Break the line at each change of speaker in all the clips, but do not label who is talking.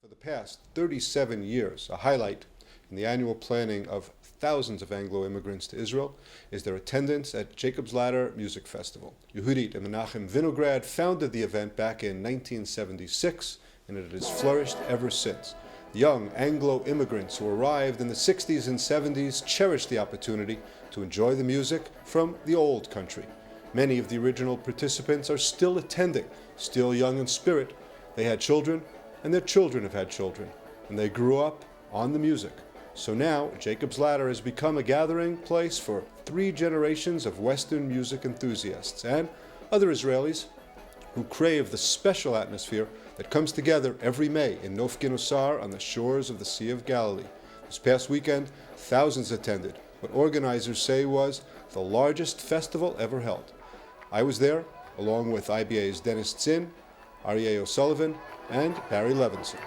For the past 37 years, a highlight in the annual planning of thousands of Anglo immigrants to Israel is their attendance at Jacob's Ladder Music Festival. Yehudit and Menachem Vinograd founded the event back in 1976, and it has flourished ever since. The young Anglo immigrants who arrived in the 60s and 70s cherished the opportunity to enjoy the music from the old country. Many of the original participants are still attending, still young in spirit. They had children, and their children have had children, and they grew up on the music. So now, Jacob's Ladder has become a gathering place for 3 generations of Western music enthusiasts and other Israelis who crave the special atmosphere that comes together every May in Nof Ginosar on the shores of the Sea of Galilee. This past weekend, thousands attended what organizers say was the largest festival ever held. I was there, along with IBA's Dennis Tzin, Aryeh O'Sullivan, and Barry Levinson.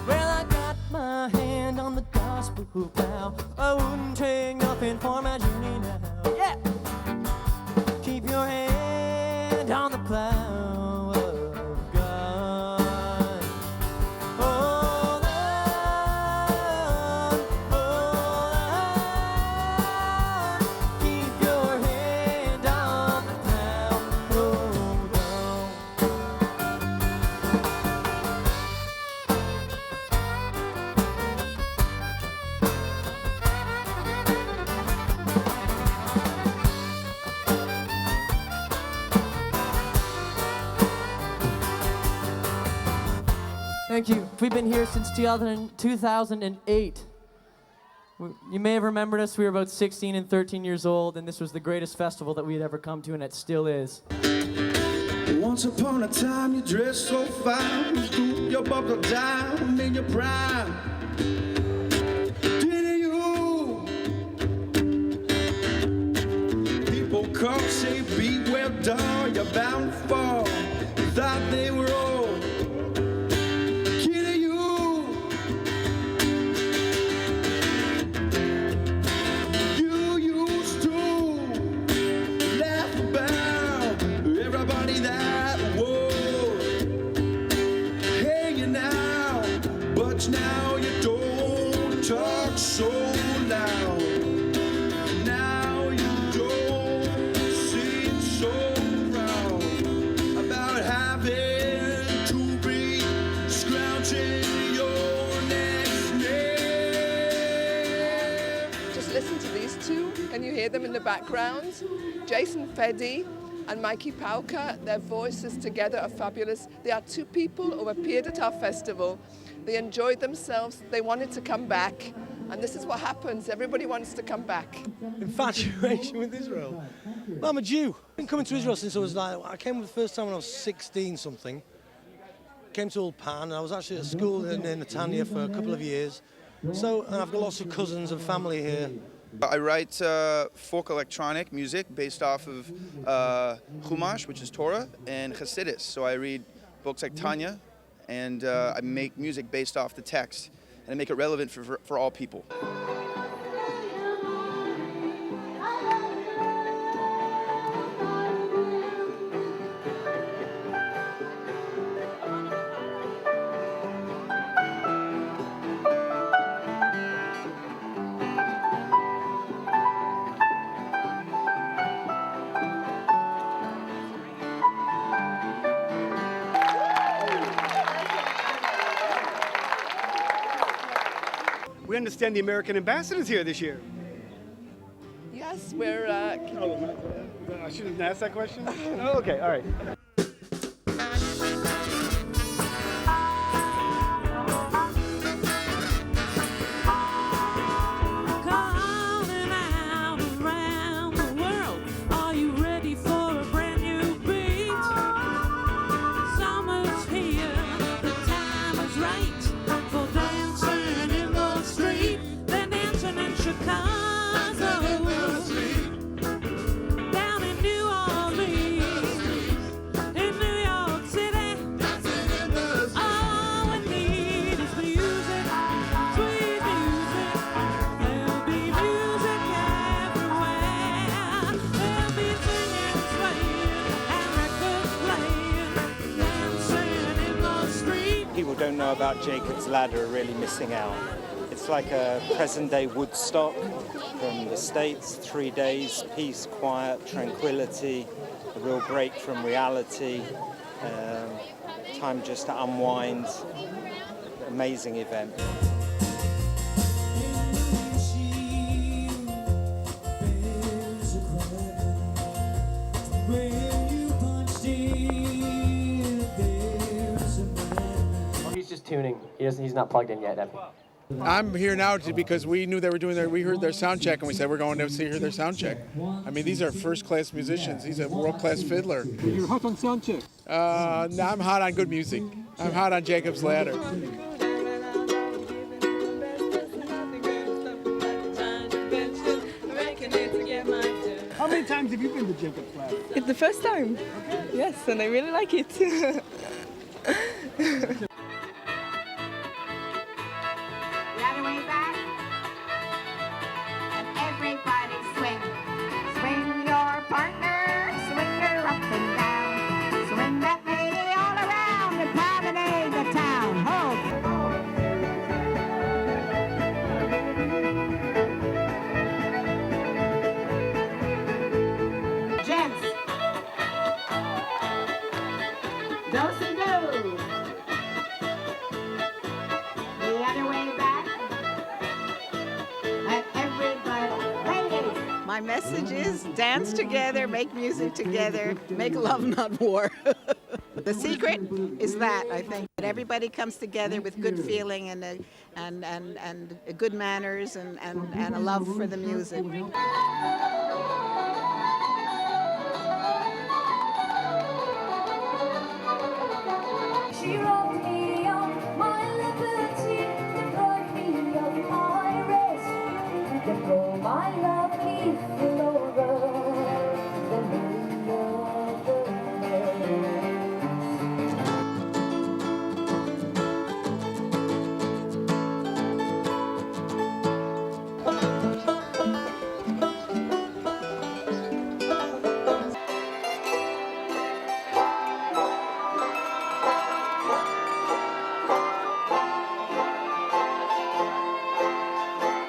Well, I got my hand on the gospel bow. I wouldn't trade nothing for my journey now. Yeah! Keep your hand on the plow of God. Hold on, hold on. Keep your hand on the plow. Hold on. Thank you. We've been here since 2008. You may have remembered us. We were about 16 and 13 years old, and this was the greatest festival that we had ever come to, and it still is.
Once upon a time, you dressed so fine, you scooped your buckle down in your prime. Didn't you? People come say, beware, dog, you're bound to fall. Thought they were old. Kidding you? You used to laugh about everybody that was hanging now, but now you don't talk so loud. Now you don't seem so proud about having to be scrounging your next name.
Just listen to these two. Can you hear them in the background? Jason Feddy and Mikey Pauka, their voices together are fabulous. They are 2 people who appeared at our festival. They enjoyed themselves. They wanted to come back. And this is what happens. Everybody wants to come back.
Infatuation with Israel. Well, I'm a Jew. I've been coming to Israel since I came the first time when I was 16 something. Came to Ulpan, and I was actually at school in Netanya for a couple of years. So, and I've got lots of cousins and family here.
I write folk electronic music based off of Chumash, which is Torah, and Chassidus. So I read books like Tanya, and I make music based off the text, and I make it relevant for all people.
We understand the American ambassador's here this year.
Yes, we're...
I shouldn't ask that question? Oh, okay, all right.
Calling out around the world. Are you ready for a brand new beat? Summer's here, the time is right for dancing in the street. They're dancing in Chicago, down in New Orleans.
people don't know about Jacob's Ladder are really missing out. It's like a present-day Woodstock from the States, 3 days, peace, quiet, tranquility, a real break from reality, time just to unwind. Amazing event.
He's just tuning. He's not plugged in yet, have you?
I'm here now because we knew they were doing we heard their sound check and we said we're going to hear their sound check. I mean, these are first-class musicians. He's a world-class fiddler.
You're hot on sound check?
No, I'm hot on good music. I'm hot on Jacob's Ladder.
How many times have you been to Jacob's Ladder?
It's the first time. Okay. Yes, and I really like it.
My message is dance together, make music together, make love, not war. The secret is that, I think, that everybody comes together with good feeling and good manners and a love for the music.
She wrote me on my liberty, deprived me of my rest, let go my love beneath the lower, the moon of the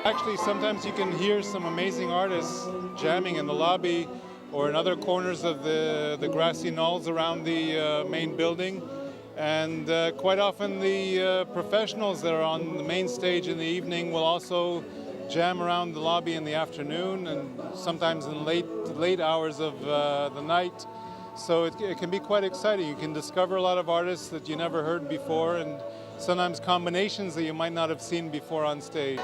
Actually, sometimes you can hear some amazing artists jamming in the lobby or in other corners of the grassy knolls around the main building. And quite often the professionals that are on the main stage in the evening will also jam around the lobby in the afternoon and sometimes in late hours of the night. So it can be quite exciting. You can discover a lot of artists that you never heard before and sometimes combinations that you might not have seen before on stage.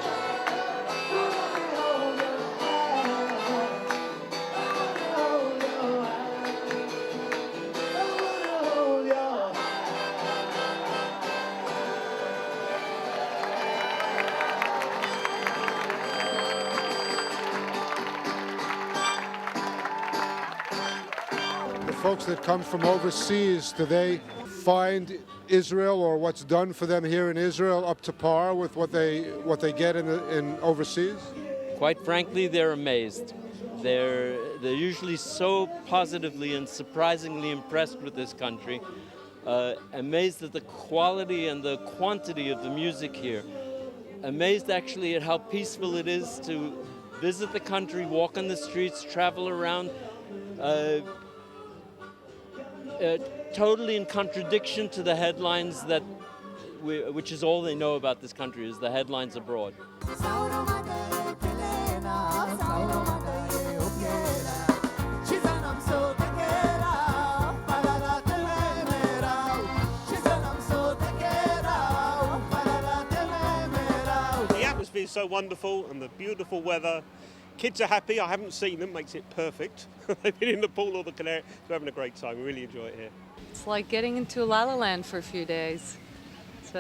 Folks that come from overseas, do they find Israel or what's done for them here in Israel up to par with what they get in overseas?
Quite frankly, they're amazed. They're usually so positively and surprisingly impressed with this country, amazed at the quality and the quantity of the music here, amazed actually at how peaceful it is to visit the country, walk on the streets, travel around. Totally in contradiction to the headlines which is all they know about this country, is the headlines abroad.
The atmosphere is so wonderful and the beautiful weather. Kids are happy. I haven't seen them, makes it perfect. They've been in the pool or the canary. They're having a great time. We really enjoy it here.
It's like getting into La La Land for a few days. It's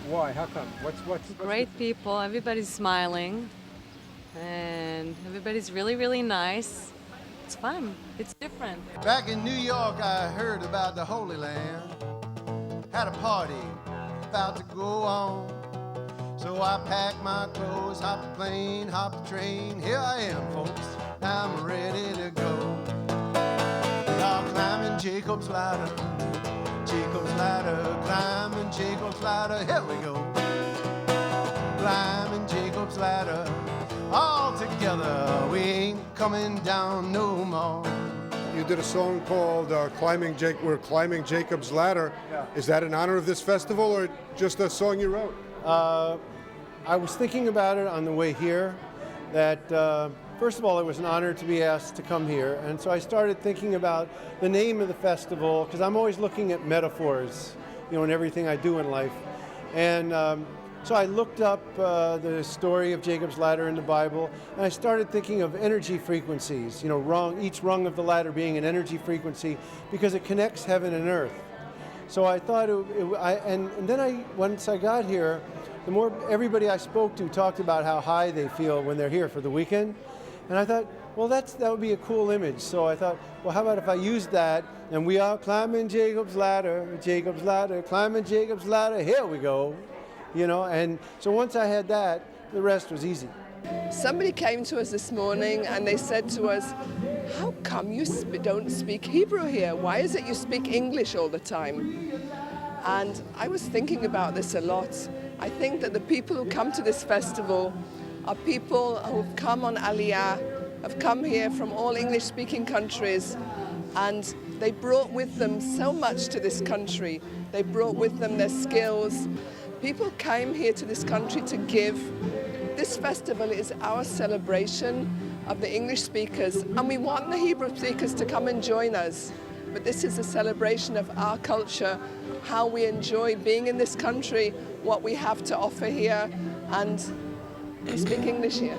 Why? How come? What's
great people. Everybody's smiling, and everybody's really, really nice. It's fun. It's different.
Back in New York, I heard about the Holy Land. Had a party about to go on. So I packed my clothes, hopped the plane, hopped the train. Here I am, folks, I'm ready to go. We are climbing Jacob's Ladder, climbing Jacob's Jacob's ladder, here we go. Climbing Jacob's ladder, all together, we ain't coming down no more.
You did a song called We're Climbing Jacob's Ladder.
Yeah.
Is that in honor of this festival or just a song you wrote?
I was thinking about it on the way here, that first of all, it was an honor to be asked to come here. And so I started thinking about the name of the festival, because I'm always looking at metaphors, you know, in everything I do in life. And so I looked up the story of Jacob's ladder in the Bible, and I started thinking of energy frequencies, you know, each rung of the ladder being an energy frequency, because it connects heaven and earth. So I thought, and then once I got here, the more everybody I spoke to talked about how high they feel when they're here for the weekend. And I thought, well, that would be a cool image. So I thought, well, how about if I used that, and we are climbing Jacob's ladder, climbing Jacob's ladder, here we go. You know, and so once I had that, the rest was easy.
Somebody came to us this morning and they said to us, how come you don't speak Hebrew here? Why is it you speak English all the time? And I was thinking about this a lot. I think that the people who come to this festival are people who've come on Aliyah, have come here from all English-speaking countries, and they brought with them so much to this country. They brought with them their skills. People came here to this country to give. This festival is our celebration of the English speakers, and we want the Hebrew speakers to come and join us. But this is a celebration of our culture, how we enjoy being in this country, what we have to offer here, and we speak English here.